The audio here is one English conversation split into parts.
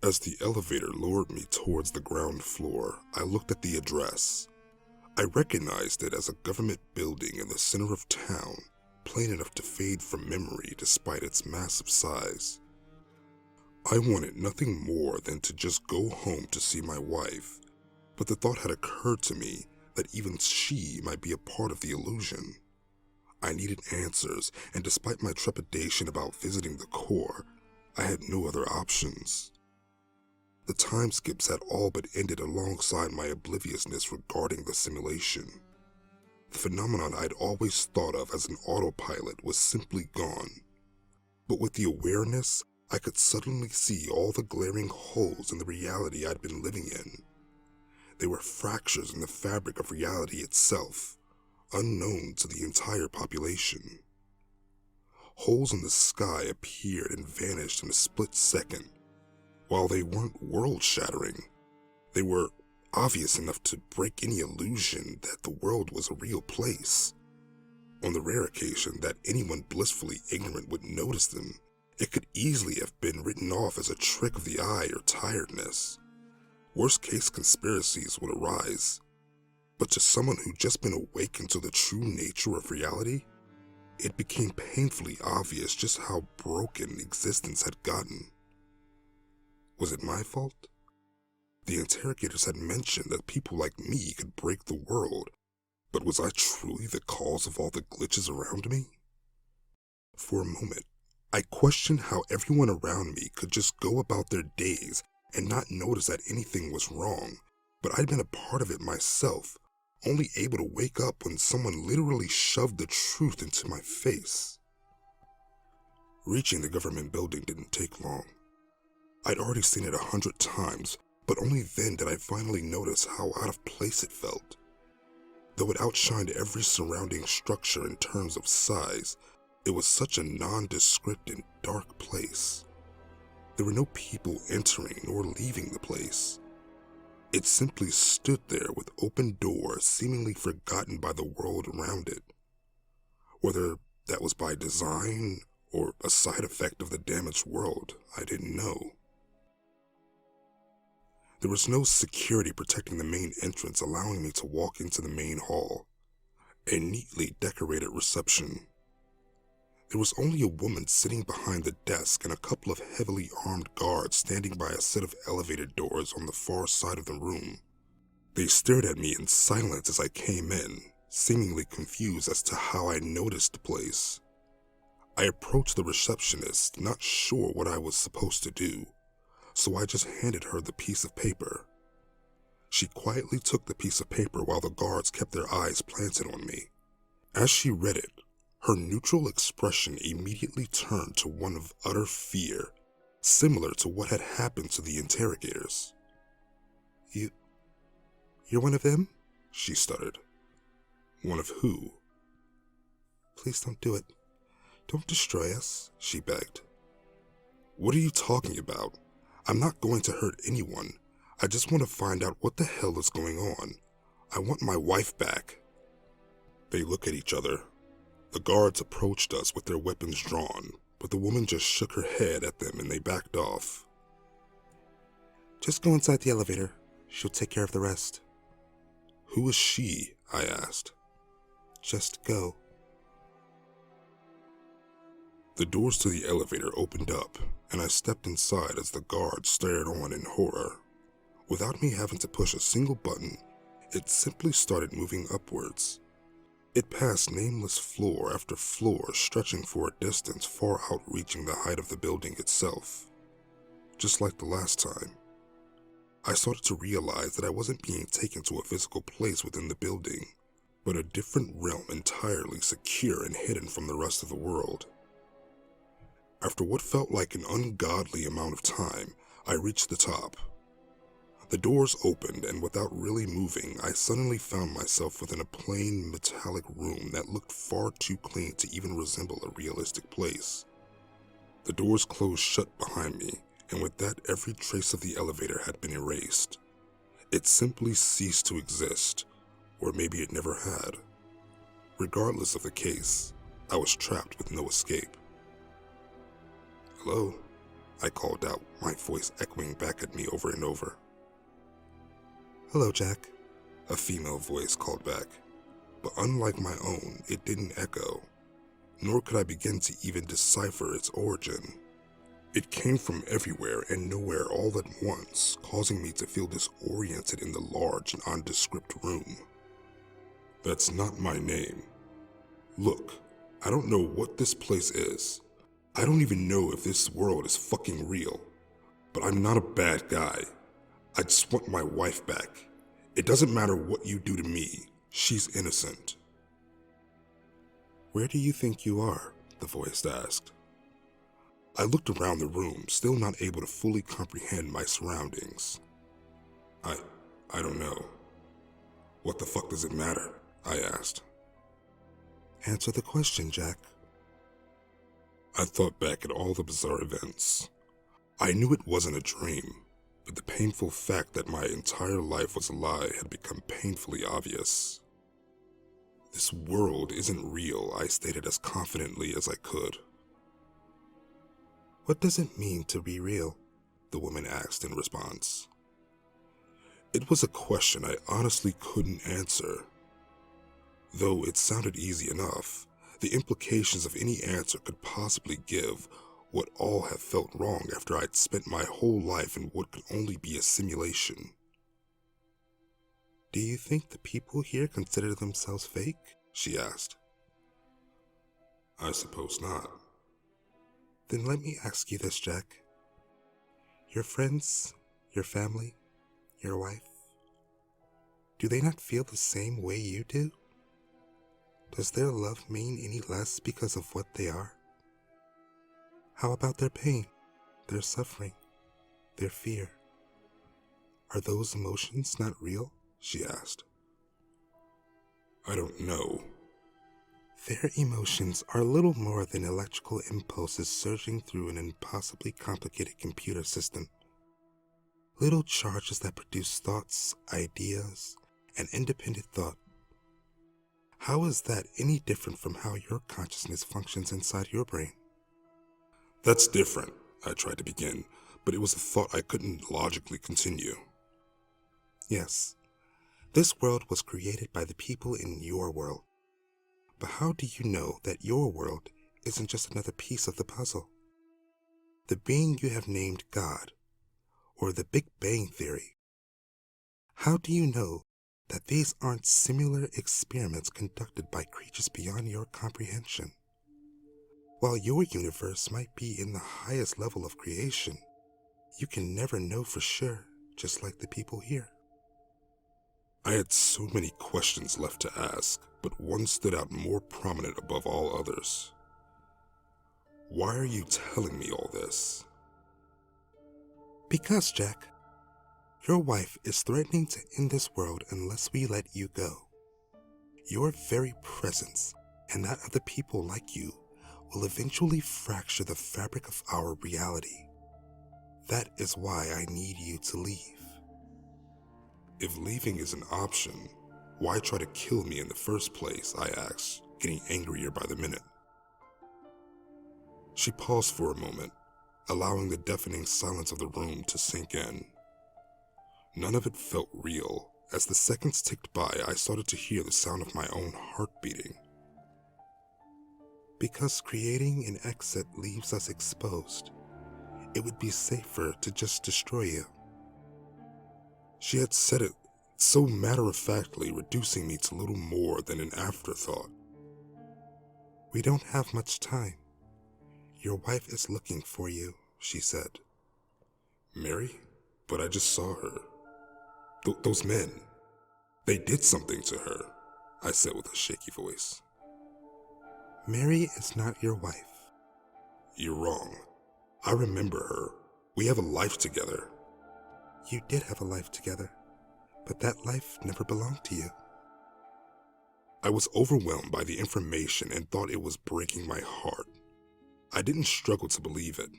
As the elevator lowered me towards the ground floor, I looked at the address. I recognized it as a government building in the center of town, plain enough to fade from memory despite its massive size. I wanted nothing more than to just go home to see my wife, but the thought had occurred to me that even she might be a part of the illusion. I needed answers, and despite my trepidation about visiting the core, I had no other options. The time skips had all but ended alongside my obliviousness regarding the simulation. The phenomenon I'd always thought of as an autopilot was simply gone. But with the awareness, I could suddenly see all the glaring holes in the reality I'd been living in. They were fractures in the fabric of reality itself, unknown to the entire population. Holes in the sky appeared and vanished in a split second. While they weren't world-shattering, they were obvious enough to break any illusion that the world was a real place. On the rare occasion that anyone blissfully ignorant would notice them, it could easily have been written off as a trick of the eye or tiredness. Worst-case conspiracies would arise. But to someone who'd just been awakened to the true nature of reality, it became painfully obvious just how broken existence had gotten. Was it my fault? The interrogators had mentioned that people like me could break the world, but was I truly the cause of all the glitches around me? For a moment, I questioned how everyone around me could just go about their days and not notice that anything was wrong, but I'd been a part of it myself, only able to wake up when someone literally shoved the truth into my face. Reaching the government building didn't take long. I'd already seen it 100 times, but only then did I finally notice how out of place it felt. Though it outshined every surrounding structure in terms of size, it was such a nondescript and dark place. There were no people entering nor leaving the place. It simply stood there with open doors, seemingly forgotten by the world around it. Whether that was by design or a side effect of the damaged world, I didn't know. There was no security protecting the main entrance, allowing me to walk into the main hall, a neatly decorated reception. There was only a woman sitting behind the desk and a couple of heavily armed guards standing by a set of elevator doors on the far side of the room. They stared at me in silence as I came in, seemingly confused as to how I noticed the place. I approached the receptionist, not sure what I was supposed to do, so I just handed her the piece of paper. She quietly took the piece of paper while the guards kept their eyes planted on me. As she read it, her neutral expression immediately turned to one of utter fear, similar to what had happened to the interrogators. You're one of them? She stuttered. One of who? Please don't do it. Don't destroy us, she begged. What are you talking about? I'm not going to hurt anyone. I just want to find out what the hell is going on. I want my wife back. They look at each other. The guards approached us with their weapons drawn, but the woman just shook her head at them and they backed off. Just go inside the elevator. She'll take care of the rest. Who is she? I asked. Just go. The doors to the elevator opened up, and I stepped inside as the guards stared on in horror. Without me having to push a single button, it simply started moving upwards. It passed nameless floor after floor, stretching for a distance far outreaching the height of the building itself. Just like the last time, I started to realize that I wasn't being taken to a physical place within the building, but a different realm entirely secure and hidden from the rest of the world. After what felt like an ungodly amount of time, I reached the top. The doors opened, and without really moving, I suddenly found myself within a plain, metallic room that looked far too clean to even resemble a realistic place. The doors closed shut behind me, and with that every trace of the elevator had been erased. It simply ceased to exist, or maybe it never had. Regardless of the case, I was trapped with no escape. Hello? I called out, my voice echoing back at me over and over. Hello, Jack, a female voice called back, but unlike my own, it didn't echo, nor could I begin to even decipher its origin. It came from everywhere and nowhere all at once, causing me to feel disoriented in the large and nondescript room. That's not my name. Look, I don't know what this place is. I don't even know if this world is fucking real. But I'm not a bad guy. I just want my wife back. It doesn't matter what you do to me. She's innocent. Where do you think you are? The voice asked. I looked around the room, still not able to fully comprehend my surroundings. I don't know. What the fuck does it matter? I asked. Answer the question, Jack. I thought back at all the bizarre events. I knew it wasn't a dream, but the painful fact that my entire life was a lie had become painfully obvious. This world isn't real, I stated as confidently as I could. What does it mean to be real? The woman asked in response. It was a question I honestly couldn't answer. Though it sounded easy enough, the implications of any answer could possibly give would all have felt wrong after I'd spent my whole life in what could only be a simulation. Do you think the people here consider themselves fake? She asked. I suppose not. Then let me ask you this, Jack. Your friends, your family, your wife, do they not feel the same way you do? Does their love mean any less because of what they are? How about their pain, their suffering, their fear? Are those emotions not real? She asked. I don't know. Their emotions are little more than electrical impulses surging through an impossibly complicated computer system. Little charges that produce thoughts, ideas, and independent thought. How is that any different from how your consciousness functions inside your brain? That's different, I tried to begin, but it was a thought I couldn't logically continue. Yes, this world was created by the people in your world. But how do you know that your world isn't just another piece of the puzzle? The being you have named God, or the Big Bang Theory. How do you know that these aren't similar experiments conducted by creatures beyond your comprehension? While your universe might be in the highest level of creation, you can never know for sure, just like the people here. I had so many questions left to ask, but one stood out more prominent above all others. Why are you telling me all this? Because, Jack, your wife is threatening to end this world unless we let you go. Your very presence, and that of the people like you, will eventually fracture the fabric of our reality. That is why I need you to leave. If leaving is an option, why try to kill me in the first place? I asked, getting angrier by the minute. She paused for a moment, allowing the deafening silence of the room to sink in. None of it felt real. As the seconds ticked by, I started to hear the sound of my own heart beating. Because creating an exit leaves us exposed, it would be safer to just destroy you. She had said it so matter-of-factly, reducing me to little more than an afterthought. We don't have much time. Your wife is looking for you, she said. Mary? But I just saw her. Those men. They did something to her, I said with a shaky voice. Mary is not your wife. You're wrong. I remember her. We have a life together. You did have a life together, but that life never belonged to you. I was overwhelmed by the information and thought it was breaking my heart. I didn't struggle to believe it.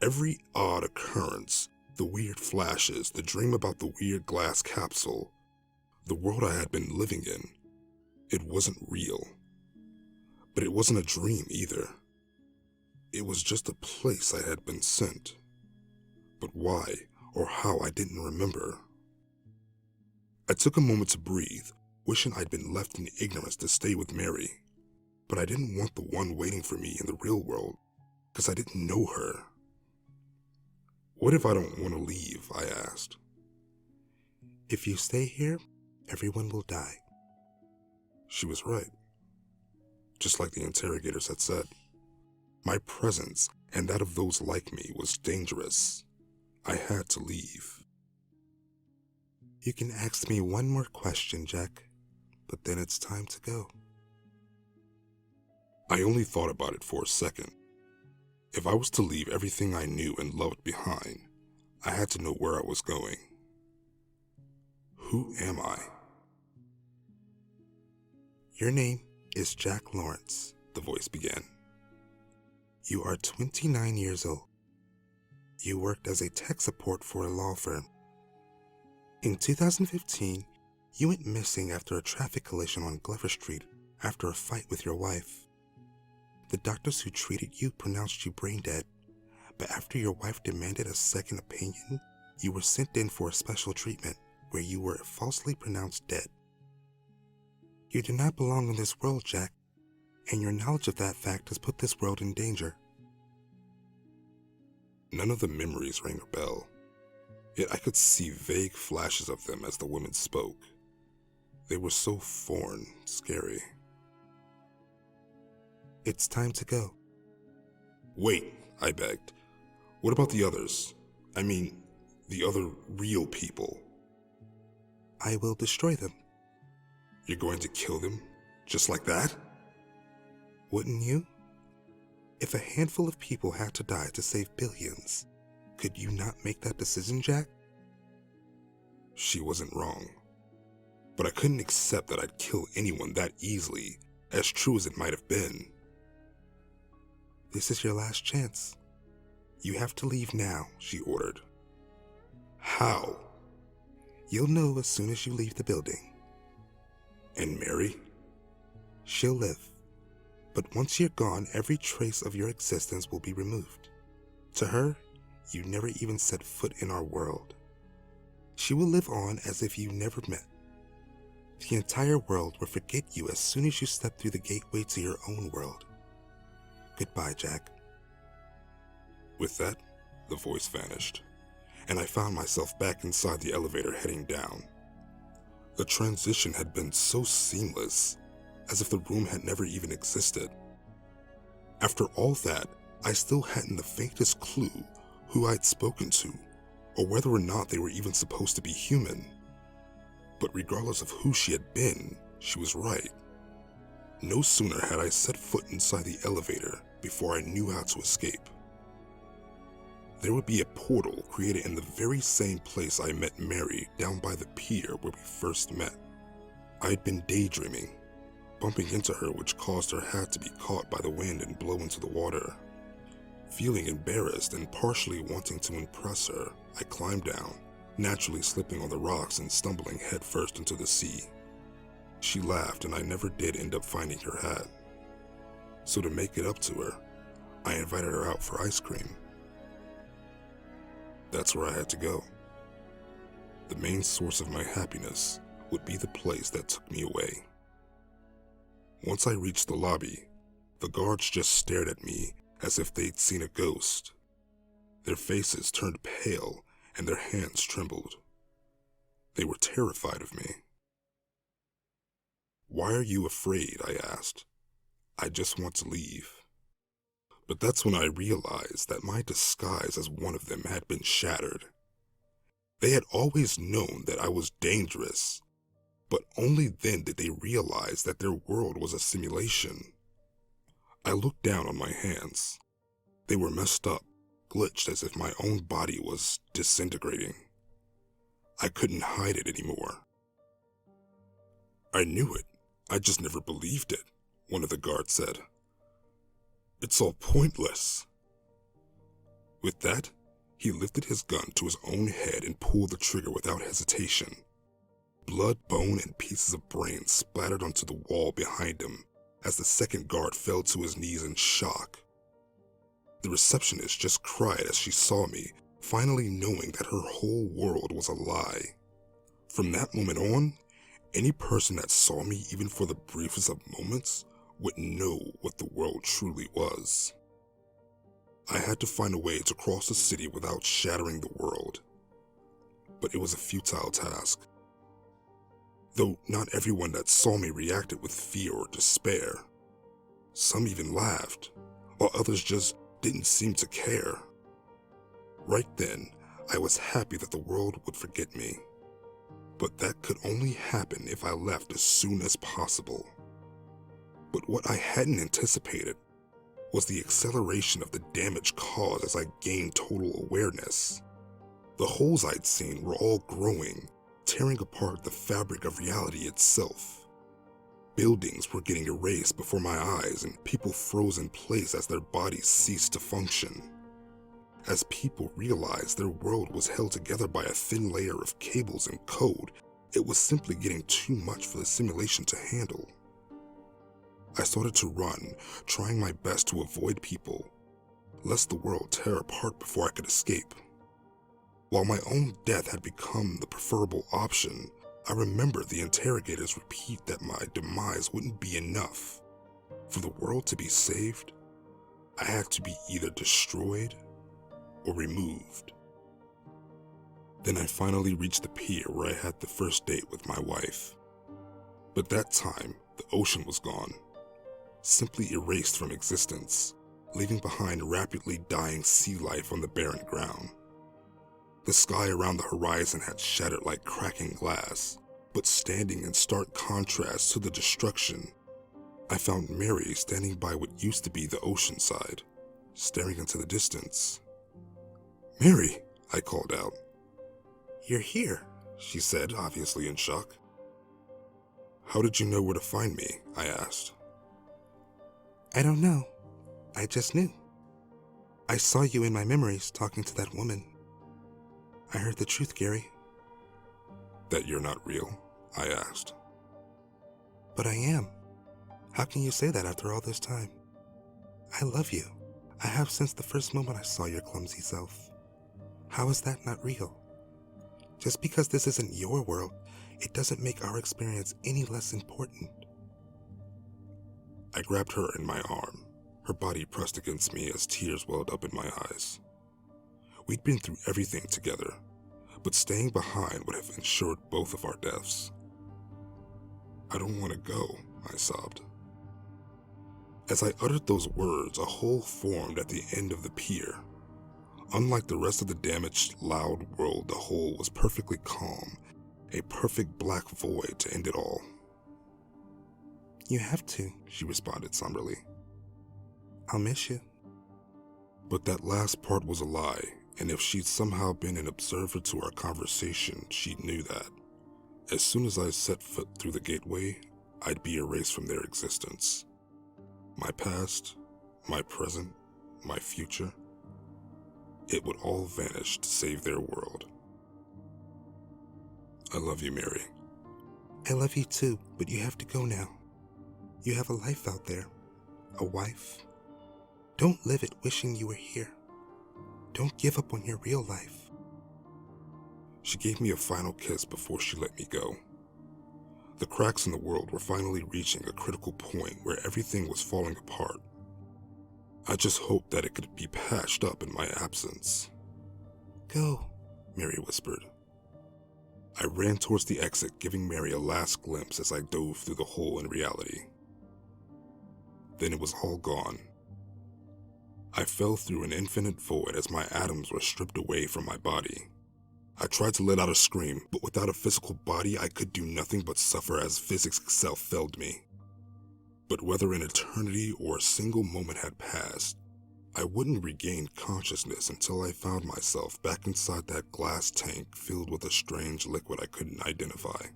Every odd occurrence, the weird flashes, the dream about the weird glass capsule, the world I had been living in, it wasn't real. But it wasn't a dream either. It was just a place I had been sent. But why or how I didn't remember. I took a moment to breathe, wishing I'd been left in ignorance to stay with Mary. But I didn't want the one waiting for me in the real world, because I didn't know her. What if I don't want to leave? I asked. If you stay here, everyone will die. She was right. Just like the interrogators had said. My presence and that of those like me was dangerous. I had to leave. You can ask me one more question, Jack, but then it's time to go. I only thought about it for a second. If I was to leave everything I knew and loved behind, I had to know where I was going. Who am I? Your name is Jack Lawrence, the voice began. You are 29 years old. You worked as a tech support for a law firm. In 2015, you went missing after a traffic collision on Glover Street after a fight with your wife. The doctors who treated you pronounced you brain dead, but after your wife demanded a second opinion, you were sent in for a special treatment where you were falsely pronounced dead. You do not belong in this world, Jack, and your knowledge of that fact has put this world in danger. None of the memories rang a bell, yet I could see vague flashes of them as the women spoke. They were so foreign, scary. It's time to go. Wait, I begged. What about the others? I mean, the other real people. I will destroy them. You're going to kill them? Just like that? Wouldn't you? If a handful of people had to die to save billions, could you not make that decision, Jack? She wasn't wrong. But I couldn't accept that I'd kill anyone that easily, as true as it might have been. This is your last chance. You have to leave now, she ordered. How? You'll know as soon as you leave the building. And Mary? She'll live. But once you're gone, every trace of your existence will be removed. To her, you never even set foot in our world. She will live on as if you never met. The entire world will forget you as soon as you step through the gateway to your own world. Goodbye, Jack. With that, the voice vanished, and I found myself back inside the elevator heading down. The transition had been so seamless, as if the room had never even existed. After all that, I still hadn't the faintest clue who I'd spoken to, or whether or not they were even supposed to be human. But regardless of who she had been, she was right. No sooner had I set foot inside the elevator before I knew how to escape. There would be a portal created in the very same place I met Mary down by the pier where we first met. I had been daydreaming, bumping into her, which caused her hat to be caught by the wind and blow into the water. Feeling embarrassed and partially wanting to impress her, I climbed down, naturally slipping on the rocks and stumbling headfirst into the sea. She laughed, and I never did end up finding her hat. So to make it up to her, I invited her out for ice cream. That's where I had to go. The main source of my happiness would be the place that took me away. Once I reached the lobby, the guards just stared at me as if they'd seen a ghost. Their faces turned pale and their hands trembled. They were terrified of me. "Why are you afraid?" I asked. "I just want to leave." But that's when I realized that my disguise as one of them had been shattered. They had always known that I was dangerous, but only then did they realize that their world was a simulation. I looked down on my hands. They were messed up, glitched as if my own body was disintegrating. I couldn't hide it anymore. "I knew it. I just never believed it," one of the guards said. "It's all pointless." With that, he lifted his gun to his own head and pulled the trigger without hesitation. Blood, bone, and pieces of brain splattered onto the wall behind him as the second guard fell to his knees in shock. The receptionist just cried as she saw me, finally knowing that her whole world was a lie. From that moment on, any person that saw me, even for the briefest of moments, would know what the world truly was. I had to find a way to cross the city without shattering the world, but it was a futile task. Though not everyone that saw me reacted with fear or despair. Some even laughed, while others just didn't seem to care. Right then, I was happy that the world would forget me. But that could only happen if I left as soon as possible. But what I hadn't anticipated was the acceleration of the damage caused as I gained total awareness. The holes I'd seen were all growing, tearing apart the fabric of reality itself. Buildings were getting erased before my eyes and people froze in place as their bodies ceased to function. As people realized their world was held together by a thin layer of cables and code, it was simply getting too much for the simulation to handle. I started to run, trying my best to avoid people, lest the world tear apart before I could escape. While my own death had become the preferable option, I remembered the interrogators repeat that my demise wouldn't be enough. For the world to be saved, I had to be either destroyed or removed. Then I finally reached the pier where I had the first date with my wife. But that time, the ocean was gone, simply erased from existence, leaving behind rapidly dying sea life on the barren ground. The sky around the horizon had shattered like cracking glass, but standing in stark contrast to the destruction, I found Mary standing by what used to be the ocean side, staring into the distance. "Mary," I called out. "You're here," she said, obviously in shock. "How did you know where to find me?" I asked. "I don't know. I just knew. I saw you in my memories talking to that woman. I heard the truth, Gary." "That you're not real?" I asked. "But I am. How can you say that after all this time? I love you. I have since the first moment I saw your clumsy self. How is that not real? Just because this isn't your world, it doesn't make our experience any less important." I grabbed her in my arm, her body pressed against me as tears welled up in my eyes. We'd been through everything together, but staying behind would have ensured both of our deaths. "I don't want to go," I sobbed. As I uttered those words, a hole formed at the end of the pier. Unlike the rest of the damaged, loud world, the hole was perfectly calm, a perfect black void to end it all. "You have to," she responded somberly. "I'll miss you." But that last part was a lie, and if she'd somehow been an observer to our conversation, she knew that. As soon as I set foot through the gateway, I'd be erased from their existence. My past, my present, my future, it would all vanish to save their world. I love you, Mary. I love you too, but you have to go now. You have a life out there, a wife. Don't live it wishing you were here. Don't give up on your real life. She gave me a final kiss before she let me go. The cracks in the world were finally reaching a critical point where everything was falling apart. I just hoped that it could be patched up in my absence. Go, Mary whispered. I ran towards the exit, giving Mary a last glimpse as I dove through the hole in reality. Then it was all gone. I fell through an infinite void as my atoms were stripped away from my body. I tried to let out a scream, but without a physical body, I could do nothing but suffer as physics itself failed me. But whether an eternity or a single moment had passed, I wouldn't regain consciousness until I found myself back inside that glass tank filled with a strange liquid I couldn't identify.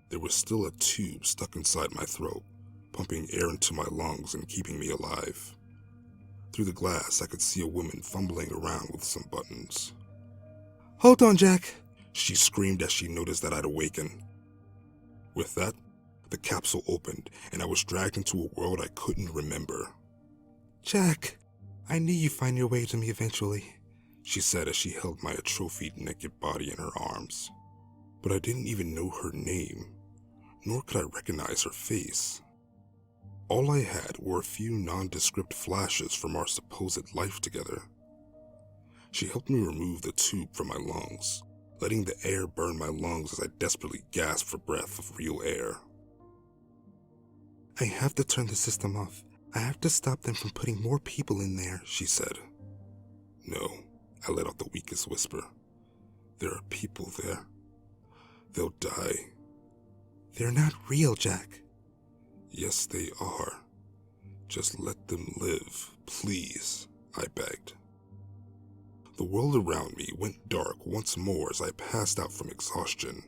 There was still a tube stuck inside my throat, pumping air into my lungs and keeping me alive. Through the glass, I could see a woman fumbling around with some buttons. "Hold on, Jack," she screamed as she noticed that I'd awakened. With that, the capsule opened, and I was dragged into a world I couldn't remember. "Jack," I knew you'd find your way to me eventually, she said as she held my atrophied naked body in her arms. But I didn't even know her name, nor could I recognize her face. All I had were a few nondescript flashes from our supposed life together. She helped me remove the tube from my lungs, letting the air burn my lungs as I desperately gasped for breath of real air. I have to turn the system off. I have to stop them from putting more people in there, she said. No, I let out the weakest whisper. There are people there. They'll die. They're not real, Jack. Yes, they are. Just let them live, please, I begged. The world around me went dark once more as I passed out from exhaustion,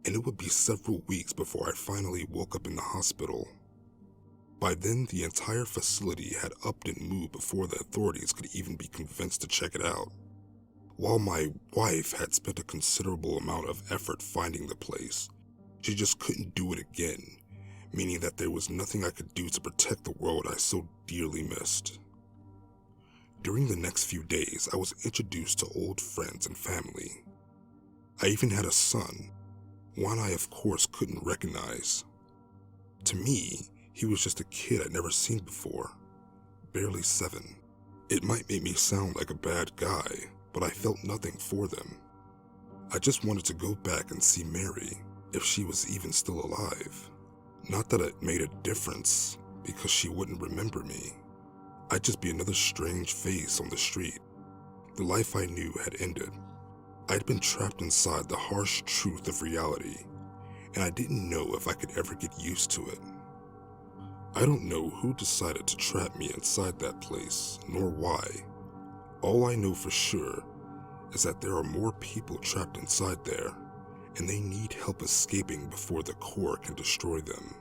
and it would be several weeks before I finally woke up in the hospital. By then, the entire facility had upped and moved before the authorities could even be convinced to check it out. While my wife had spent a considerable amount of effort finding the place, she just couldn't do it again, meaning that there was nothing I could do to protect the world I so dearly missed. During the next few days, I was introduced to old friends and family. I even had a son, one I of course couldn't recognize. To me, he was just a kid I'd never seen before, barely 7. It might make me sound like a bad guy, but I felt nothing for them. I just wanted to go back and see Mary, if she was even still alive. Not that it made a difference, because she wouldn't remember me. I'd just be another strange face on the street. The life I knew had ended. I'd been trapped inside the harsh truth of reality, and I didn't know if I could ever get used to it. I don't know who decided to trap me inside that place, nor why. All I know for sure is that there are more people trapped inside there, and they need help escaping before the core can destroy them.